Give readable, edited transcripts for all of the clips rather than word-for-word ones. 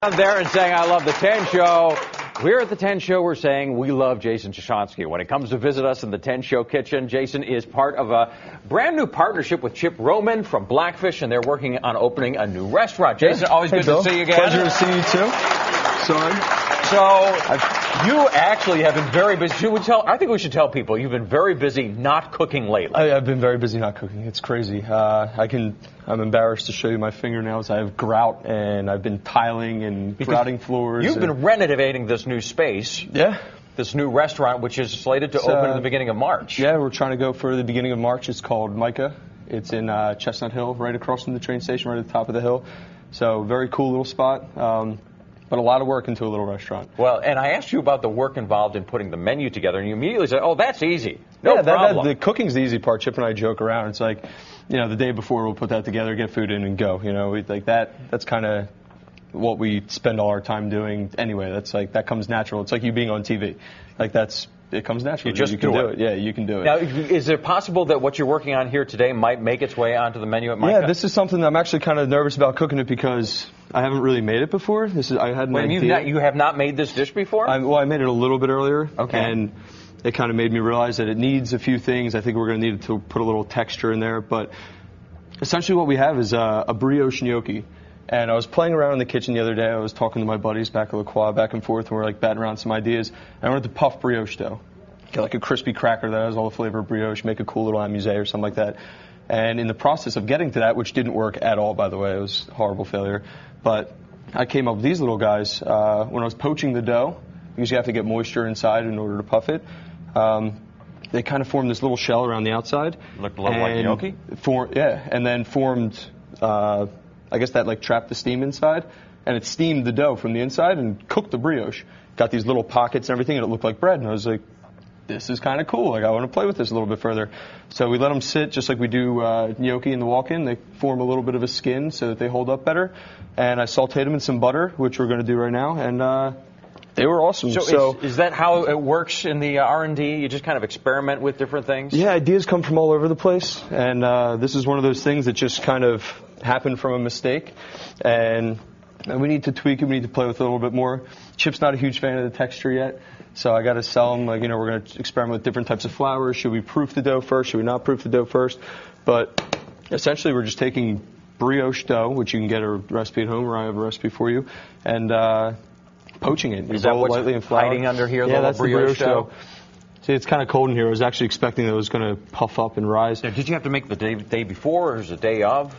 Out there and saying, I love the 10 Show. We're at the 10 Show. We're saying we love Jason Chishonsky. When it comes to visit us in the 10 Show kitchen, Jason is part of a brand new partnership with Chip Roman from Blackfish, and they're working on opening a new restaurant. Jason, always good to see you again. Pleasure to see you too. Sorry. So, you actually have been very busy. I think we should tell people you've been very busy not cooking lately. I've been very busy not cooking. It's crazy. I'm embarrassed to show you my fingernails. I have grout, and I've been tiling and grouting floors. You've been renovating this new space. Yeah. This new restaurant, which is slated to open at the beginning of March. Yeah, we're trying to go for the beginning of March. It's called Micah. It's in Chestnut Hill, right across from the train station, right at the top of the hill. So, very cool little spot. But a lot of work into a little restaurant. Well, and I asked you about the work involved in putting the menu together, and you immediately said, oh, that's easy. No problem. The cooking's the easy part. Chip and I joke around. It's like, the day before we'll put that together, get food in, and go. That's kind of what we spend all our time doing anyway. That comes natural. It's like you being on TV. It comes natural. You can do it. Yeah, you can do it. Now, is it possible that what you're working on here today might make its way onto the menu at Micah? Yeah, this is something that I'm actually kind of nervous about cooking it because I haven't really made it before. I had an idea. You have not made this dish before? I made it a little bit earlier. Okay. And it kind of made me realize that it needs a few things. I think we're going to need to put a little texture in there. But essentially what we have is a brioche gnocchi. And I was playing around in the kitchen the other day. I was talking to my buddies back at La Croix, back and forth, and we're batting around some ideas. And I wanted to puff brioche dough. Get a crispy cracker that has all the flavor of brioche, make a cool little amuse or something like that. And in the process of getting to that, which didn't work at all, by the way, it was a horrible failure. But I came up with these little guys. When I was poaching the dough, because you have to get moisture inside in order to puff it, they kind of formed this little shell around the outside. Looked a little like gnocchi? And then formed, I guess that trapped the steam inside. And it steamed the dough from the inside and cooked the brioche. Got these little pockets and everything, and it looked like bread. And I was like, this is kind of cool. I want to play with this a little bit further. So we let them sit just like we do gnocchi in the walk-in. They form a little bit of a skin so that they hold up better. And I sauteed them in some butter, which we're going to do right now. And they were awesome. So is that how it works in the R&D? You just kind of experiment with different things? Yeah, ideas come from all over the place. And this is one of those things that just kind of happened from a mistake. And we need to tweak it. We need to play with it a little bit more. Chip's not a huge fan of the texture yet. So I got to sell them, we're going to experiment with different types of flour. Should we proof the dough first? Should we not proof the dough first? But essentially we're just taking brioche dough, which you can get a recipe at home, or I have a recipe for you, and poaching it. Is that what's lightly in flour. hiding under here, yeah, that's brioche the brioche dough? See, it's kind of cold in here. I was actually expecting that it was going to puff up and rise. Now, did you have to make the day before, or is it the day of?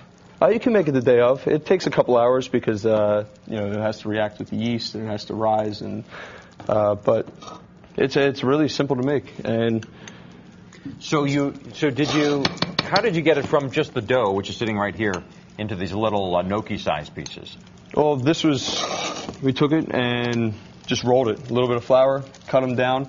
You can make it the day of. It takes a couple hours because it has to react with the yeast and it has to rise, but it's really simple to make. And how did you get it from just the dough, which is sitting right here, into these little gnocchi-sized pieces? Well, we took it and just rolled it. A little bit of flour, cut them down.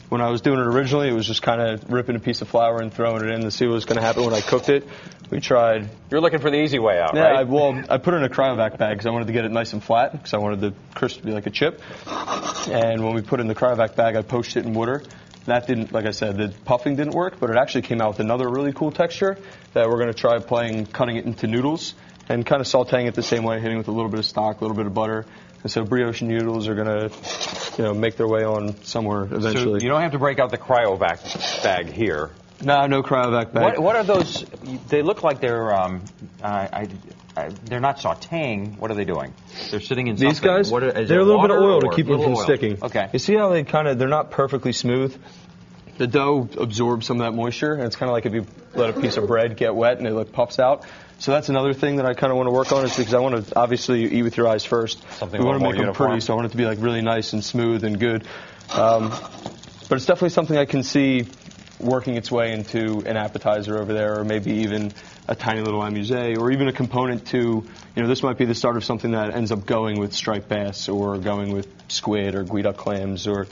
When I was doing it originally, it was just kind of ripping a piece of flour and throwing it in to see what was going to happen. When I cooked it, we tried. You're looking for the easy way out, right? Yeah, I put it in a cryovac bag because I wanted to get it nice and flat because I wanted the crisp to be like a chip. And when we put it in the cryovac bag, I poached it in water. That didn't, like I said, the puffing didn't work, but it actually came out with another really cool texture that we're going to try cutting it into noodles and kind of sauteing it the same way, hitting it with a little bit of stock, a little bit of butter. And so brioche noodles are going to, make their way on somewhere eventually. So you don't have to break out the cryovac bag here. No cryovac bag. What are those? They look like they're not sautéing. What are they doing? They're sitting in something. These guys? They're a little bit of oil to keep them from sticking. Okay. You see how they're not perfectly smooth? The dough absorbs some of that moisture, and it's kind of like if you let a piece of bread get wet and it puffs out. So that's another thing that I kind of want to work on, is because I want to obviously eat with your eyes first. We want to make them pretty, so I want it to be really nice and smooth and good. But it's definitely something I can see working its way into an appetizer over there, or maybe even a tiny little amuse, or even a component to, this might be the start of something that ends up going with striped bass, or going with squid or geoduck clams, or,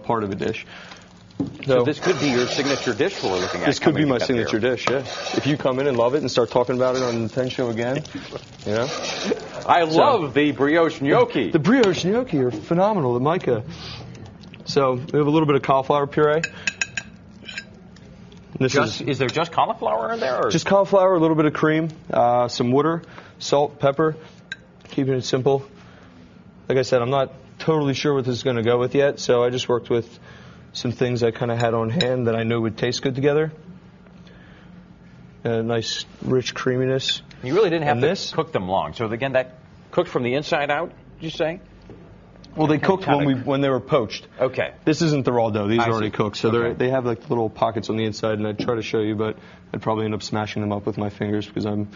part of a dish. So this could be your signature dish we're looking at. This could be my signature dish, yeah. If you come in and love it and start talking about it on the 10 Show again, I love the brioche gnocchi. The brioche gnocchi are phenomenal at Micah. So we have a little bit of cauliflower puree. Is there just cauliflower in there? Or? Just cauliflower, a little bit of cream, some water, salt, pepper, keeping it simple. like I said, I'm not totally sure what this is going to go with yet, so I just worked with some things I kind of had on hand that I knew would taste good together. A nice, rich creaminess. You really didn't have to cook them long. So again, that cooked from the inside out, did you say? Well, they cooked when they were poached. Okay. This isn't the raw dough. These are already cooked. So Okay. they have like little pockets on the inside, and I'd try to show you, but I'd probably end up smashing them up with my fingers because I'm...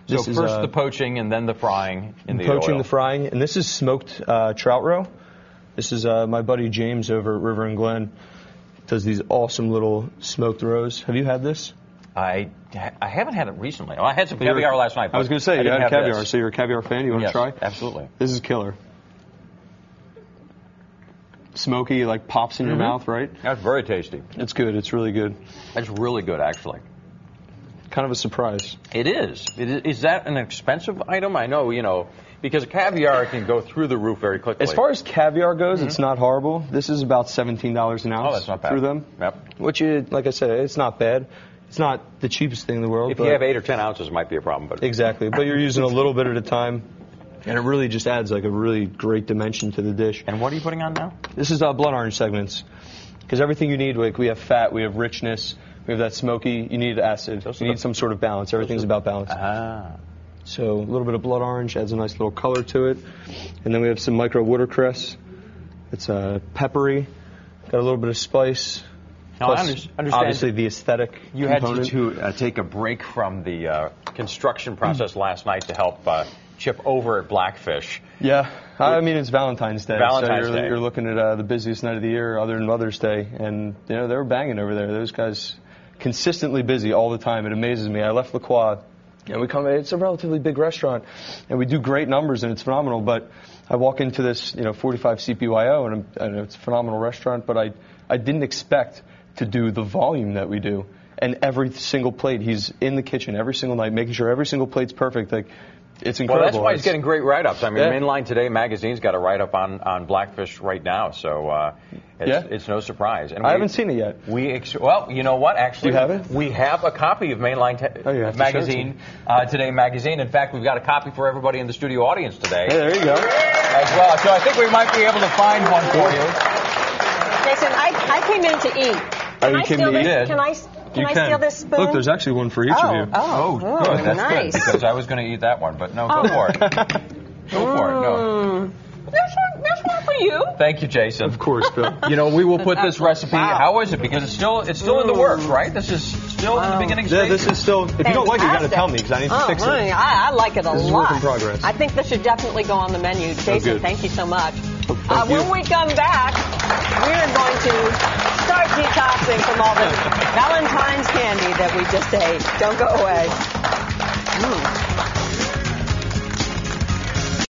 So first the poaching and then the frying in the poaching, oil. the frying, and this is smoked trout roe. This is my buddy James over at River and Glen. Does these awesome little smoked roes. Have you had this? I haven't had it recently. Well, I had some caviar last night. I was going to say, you had caviar, so you're a caviar fan? You want to try? Absolutely. This is killer. Smoky, like pops in your mouth, right? That's very tasty. It's good. It's really good. That's really good, actually. Kind of a surprise. It is. Is that an expensive item? I know, because caviar can go through the roof very quickly. As far as caviar goes, it's not horrible. This is about $17 an ounce. Oh, that's not bad. Through them. Yep. Which, like I said, it's not bad. It's not the cheapest thing in the world. If you have 8 or 10 ounces, it might be a problem. But exactly. But you're using a little bit at a time. And it really just adds like a really great dimension to the dish. And what are you putting on now? This is blood orange segments. Because everything you need, like we have fat, we have richness, we have that smoky, you need acid. You need some sort of balance. Everything's about balance. So a little bit of blood orange adds a nice little color to it. And then we have some micro watercress. It's peppery, got a little bit of spice. Now, Plus, I understand obviously the aesthetic You component. had to take a break from the construction process last night to help Chip over at Blackfish. Yeah, I mean it's Valentine's Day. Valentine's Day. You're looking at the busiest night of the year, other than Mother's Day, and they were banging over there. Those guys consistently busy all the time. It amazes me. I left La Croix, and we come. It's a relatively big restaurant, and we do great numbers, and it's phenomenal. But I walk into this, 45 CPYO, and it's a phenomenal restaurant. But I didn't expect to do the volume that we do, and every single plate, he's in the kitchen every single night, making sure every single plate's perfect. Like. It's incredible. Well, that's why he's getting great write-ups. I mean, Mainline Today magazine's got a write-up on Blackfish right now, so it's no surprise. And I haven't seen it yet. Well, you know what? Actually, you have it? We have a copy of Mainline magazine, Today magazine. In fact, we've got a copy for everybody in the studio audience today. Hey, there you go. As well. So I think we might be able to find one for you. Jason, I came in to eat. Can I steal this? Can I steal this spoon? Look, there's actually one for each of you. Oh, good. That's nice. good, because I was going to eat that one, but no, go for it. Go for it. No. There's one for you. Thank you, Jason. Of course, Bill. We will put this recipe. How is it? Because it's still in the works, right? This is still in the beginning stage. Yeah, this is still. If you don't like it, you got to tell me because I need to fix it. I like it a lot. This is work in progress. I think this should definitely go on the menu. Jason, thank you so much. Thank you. When we come back, we're going to start detoxing from all this Valentine's candy that we just ate. Don't go away.